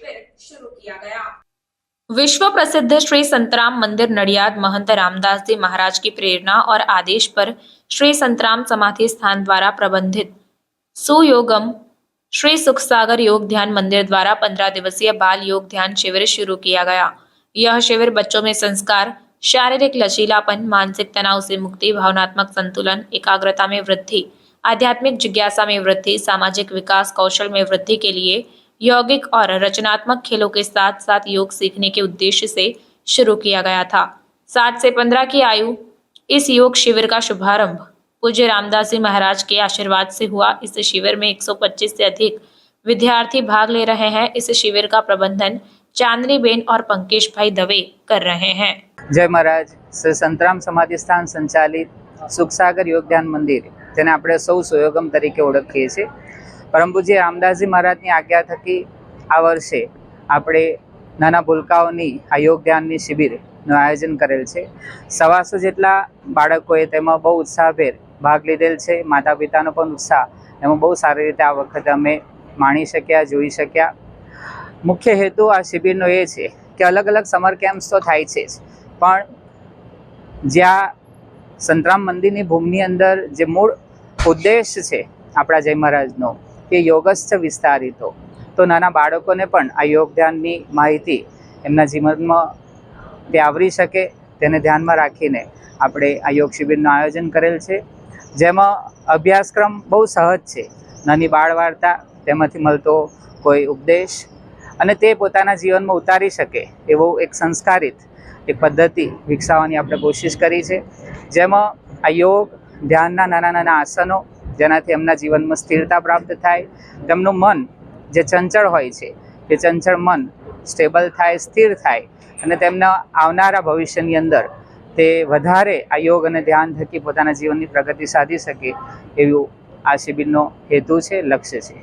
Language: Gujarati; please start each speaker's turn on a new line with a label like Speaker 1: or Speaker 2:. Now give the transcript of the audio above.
Speaker 1: शिविर शुरू किया गया।
Speaker 2: विश्व प्रसिद्ध श्री संतराम मंदिर नडियाद महंत रामदास जी महाराज की प्रेरणा और आदेश पर श्री संतराम समाधि स्थान द्वारा प्रबंधित सुयोगम श्री सुखसागर योग ध्यान मंदिर द्वारा 15 दिवसीय बाल योग ध्यान शिविर शुरू किया गया। यह शिविर बच्चों में संस्कार, शारीरिक लचीलापन, मानसिक तनाव से मुक्ति, भावनात्मक संतुलन, एकाग्रता में वृद्धि, आध्यात्मिक जिज्ञासा में वृद्धि, सामाजिक विकास, कौशल में वृद्धि के लिए यौगिक और रचनात्मक खेलों के साथ साथ योग सीखने के उद्देश्य से शुरू किया गया था। 7 से 15 की आयु इस योग शिविर का शुभारंभ पूज्य रामदास जी महाराज के आशीर्वाद से हुआ। इस शिविर में 125 से अधिक विद्यार्थी भाग ले रहे हैं। इस शिविर का प्रबंधन चांदनी बेन और पंकेश भाई दवे कर रहे हैं।
Speaker 3: जय महाराज। श्री संतराम समाधि स्थान संचालित सुखसागर योग ध्यान मंदिर, જેને આપણે સૌ સુયોગમ તરીકે ઓળખીએ છીએ, પરમ પૂજ્ય રામદાસજી મહારાજની આજ્ઞા થકી આ વર્ષે આપણે નાના ભૂલકાઓની આ યોગ ધ્યાનની શિબિરનું આયોજન કરેલ છે। 125 જેટલા બાળકોએ તેમાં બહુ ઉત્સાહભેર ભાગ લીધેલ છે। માતા પિતાનો પણ ઉત્સાહ એમાં બહુ સારી રીતે આ વખતે અમે માણી શક્યા, જોઈ શક્યા। મુખ્ય હેતુ આ શિબિરનો એ છે કે અલગ અલગ સમર કેમ્પ્સ તો થાય છે જ, પણ જ્યાં સંતરામ મંદિરની ભૂમિની અંદર જે મૂળ ઉદ્દેશ છે આપણા જય મહારાજનો કે યોગસ્થ વિસ્તારિતો, તો નાના બાળકોને પણ આ યોગ ધ્યાનની માહિતી એમના જીવનમાં તે આવરી શકે તેને ધ્યાનમાં રાખીને આપણે આ યોગ શિબિરનું આયોજન કરેલ છે, જેમાં અભ્યાસક્રમ બહુ સહજ છે। નાની બાળ વાર્તા, તેમાંથી મળતો કોઈ ઉપદેશ અને તે પોતાના જીવનમાં ઉતારી શકે એવો એક સંસ્કારિત એક પદ્ધતિ વિકસાવવાની આપણે કોશિશ કરી છે, જેમાં આ યોગ ધ્યાનના નાના નાના આસનો જેનાથી એમના જીવનમાં સ્થિરતા પ્રાપ્ત થાય, તેમનું મન જે ચંચળ હોય છે તે ચંચળ મન સ્ટેબલ થાય, સ્થિર થાય અને તેમના આવનારા ભવિષ્યની અંદર તે વધારે આ યોગ અને ધ્યાન થકી પોતાના જીવનની પ્રગતિ સાધી શકે એવું આ શિબિરનો હેતુ છે, લક્ષ્ય છે।